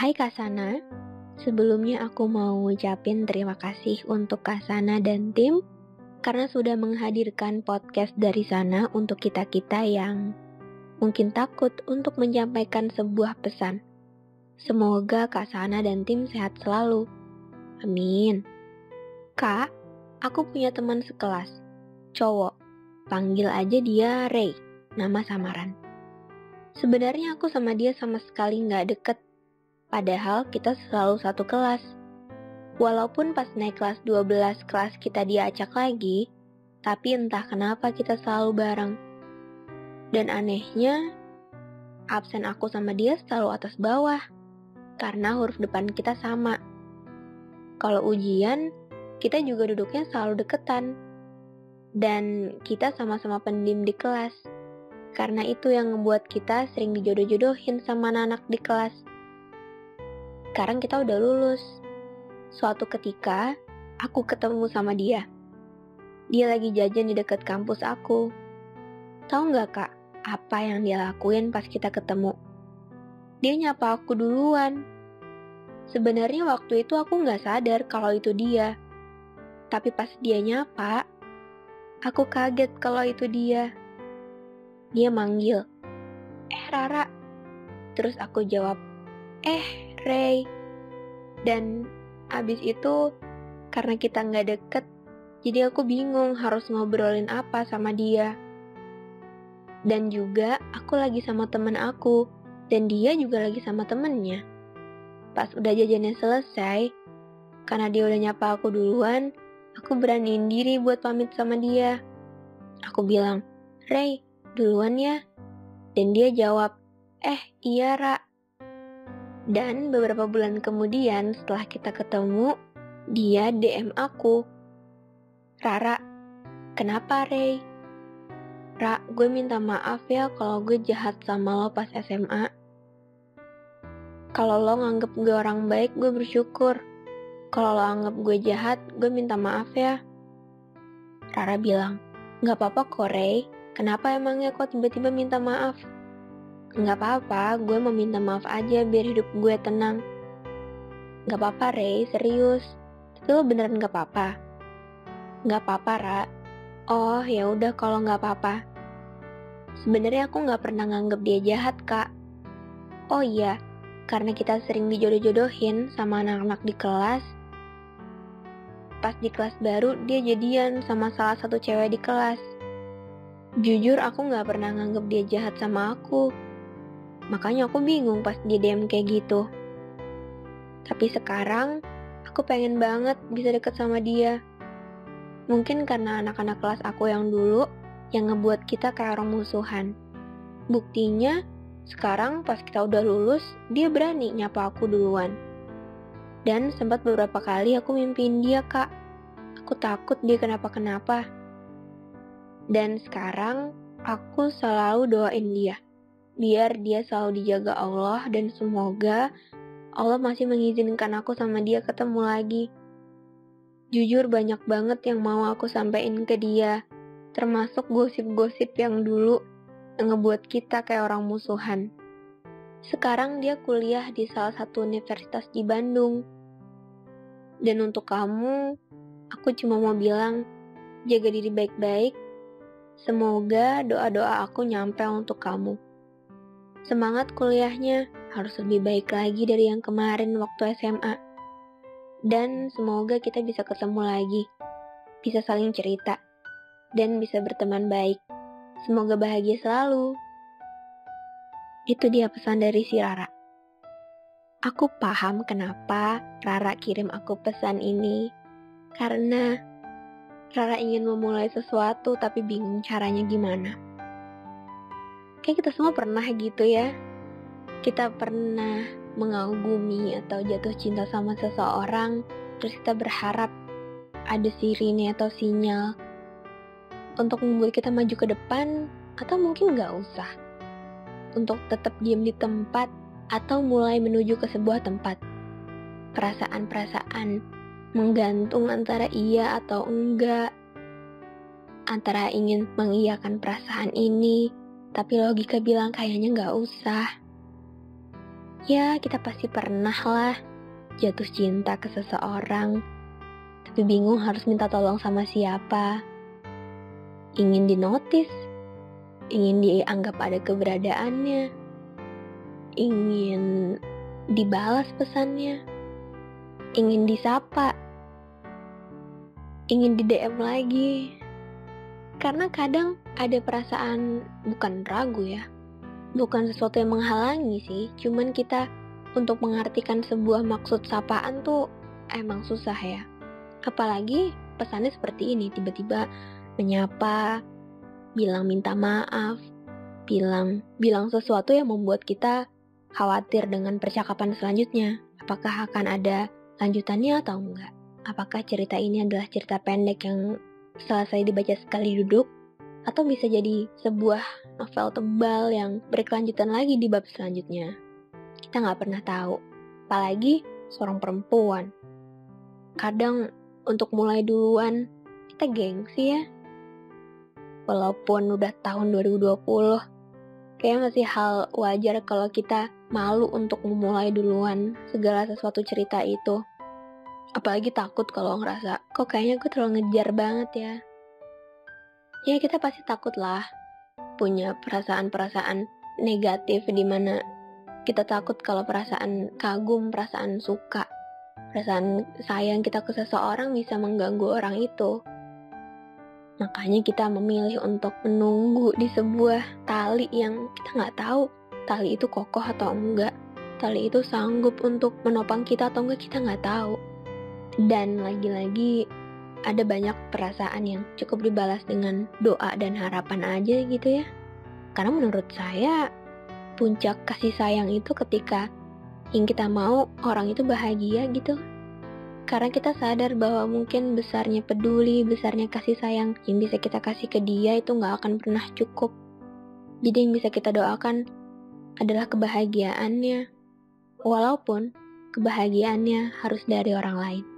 Hai Kak Sana, sebelumnya aku mau ngucapin terima kasih untuk Kak Sana dan tim karena sudah menghadirkan podcast dari sana untuk kita-kita yang mungkin takut untuk menyampaikan sebuah pesan. Semoga Kak Sana dan tim sehat selalu. Amin. Kak, aku punya teman sekelas, cowok. Panggil aja dia Ray, nama samaran. Sebenarnya aku sama dia sama sekali nggak deket. Padahal kita selalu satu kelas. Walaupun pas naik kelas 12 kelas kita diacak lagi, tapi entah kenapa kita selalu bareng. Dan anehnya, absen aku sama dia selalu atas bawah, karena huruf depan kita sama. Kalau ujian, kita juga duduknya selalu deketan. Dan kita sama-sama pendiam di kelas. Karena itu yang membuat kita sering dijodoh-jodohin sama anak-anak di kelas. Sekarang kita udah lulus. Suatu ketika, aku ketemu sama dia. Dia lagi jajan di dekat kampus aku. Tahu nggak Kak, apa yang dia lakuin pas kita ketemu? Dia nyapa aku duluan. Sebenarnya waktu itu aku nggak sadar kalau itu dia. Tapi pas dia nyapa, aku kaget kalau itu dia. Dia manggil, Rara. Terus aku jawab, Ray. Dan abis itu, karena kita nggak deket, jadi aku bingung harus ngobrolin apa sama dia. Dan juga aku lagi sama temen aku, dan dia juga lagi sama temennya. Pas udah jajannya selesai, karena dia udah nyapa aku duluan, aku beraniin diri buat pamit sama dia. Aku bilang, Ray, duluan ya. Dan dia jawab, iya Ra. Dan beberapa bulan kemudian setelah kita ketemu, dia DM aku. Rara, kenapa Ray? Ra, gue minta maaf ya kalau gue jahat sama lo pas SMA. Kalau lo nganggep gue orang baik, gue bersyukur. Kalau lo anggap gue jahat, gue minta maaf ya. Rara bilang, gak apa-apa kok Ray. Kenapa emangnya kok tiba-tiba minta maaf? Gak apa-apa, gue mau minta maaf aja biar hidup gue tenang. Gak apa-apa Ray, serius. Tapi lo beneran gak apa-apa? Gak apa-apa Ra. Oh ya udah kalau gak apa-apa. Sebenarnya aku gak pernah nganggep dia jahat Kak. Oh iya, karena kita sering dijodoh-jodohin sama anak-anak di kelas. Pas di kelas baru, dia jadian sama salah satu cewek di kelas. Jujur aku gak pernah nganggep dia jahat sama aku. Makanya aku bingung pas dia DM kayak gitu. Tapi sekarang, aku pengen banget bisa deket sama dia. Mungkin karena anak-anak kelas aku yang dulu, yang ngebuat kita kayak orang musuhan. Buktinya, sekarang pas kita udah lulus, dia berani nyapa aku duluan. Dan sempat beberapa kali aku mimpiin dia Kak. Aku takut dia kenapa-kenapa. Dan sekarang, aku selalu doain dia. Biar dia selalu dijaga Allah dan semoga Allah masih mengizinkan aku sama dia ketemu lagi. Jujur banyak banget yang mau aku sampein ke dia, termasuk gosip-gosip yang dulu yang ngebuat kita kayak orang musuhan. Sekarang dia kuliah di salah satu universitas di Bandung. Dan untuk kamu, aku cuma mau bilang, jaga diri baik-baik. Semoga doa-doa aku nyampe untuk kamu. Semangat kuliahnya harus lebih baik lagi dari yang kemarin waktu SMA. Dan semoga kita bisa ketemu lagi, bisa saling cerita, dan bisa berteman baik. Semoga bahagia selalu. Itu dia pesan dari si Rara. Aku paham kenapa Rara kirim aku pesan ini. Karena Rara ingin memulai sesuatu tapi bingung caranya gimana. Kayak kita semua pernah gitu ya. Kita pernah mengagumi atau jatuh cinta sama seseorang, terus kita berharap ada sirine atau sinyal untuk membuat kita maju ke depan, atau mungkin nggak usah. Untuk tetap diam di tempat, atau mulai menuju ke sebuah tempat. Perasaan-perasaan menggantung antara iya atau enggak, antara ingin mengiyakan perasaan ini, tapi logika bilang kayaknya nggak usah. Ya, kita pasti pernah lah jatuh cinta ke seseorang, tapi bingung harus minta tolong sama siapa. Ingin dinotis, ingin dianggap ada keberadaannya, ingin dibalas pesannya, ingin disapa, ingin di DM lagi. Karena kadang ada perasaan, bukan ragu ya, bukan sesuatu yang menghalangi sih, cuman kita untuk mengartikan sebuah maksud sapaan tuh emang susah ya. Apalagi pesannya seperti ini, tiba-tiba menyapa, bilang minta maaf, bilang sesuatu yang membuat kita khawatir dengan percakapan selanjutnya. Apakah akan ada lanjutannya atau enggak? Apakah cerita ini adalah cerita pendek yang selesai dibaca sekali duduk? Atau bisa jadi sebuah novel tebal yang berkelanjutan lagi di bab selanjutnya? Kita nggak pernah tahu. Apalagi seorang perempuan. Kadang untuk mulai duluan, kita gengsi ya. Walaupun udah tahun 2020, kayaknya masih hal wajar kalau kita malu untuk memulai duluan segala sesuatu cerita itu. Apalagi takut kalau ngerasa, kok kayaknya gue terlalu ngejar banget ya. Ya kita pasti takut lah punya perasaan-perasaan negatif di mana kita takut kalau perasaan kagum, perasaan suka, perasaan sayang kita ke seseorang bisa mengganggu orang itu. Makanya kita memilih untuk menunggu di sebuah tali yang kita nggak tahu tali itu kokoh atau enggak. Tali itu sanggup untuk menopang kita atau enggak, kita nggak tahu. Dan lagi-lagi ada banyak perasaan yang cukup dibalas dengan doa dan harapan aja gitu ya. Karena menurut saya puncak kasih sayang itu ketika yang kita mau orang itu bahagia gitu. Karena kita sadar bahwa mungkin besarnya peduli, besarnya kasih sayang yang bisa kita kasih ke dia itu gak akan pernah cukup. Jadi yang bisa kita doakan adalah kebahagiaannya. Walaupun kebahagiaannya harus dari orang lain.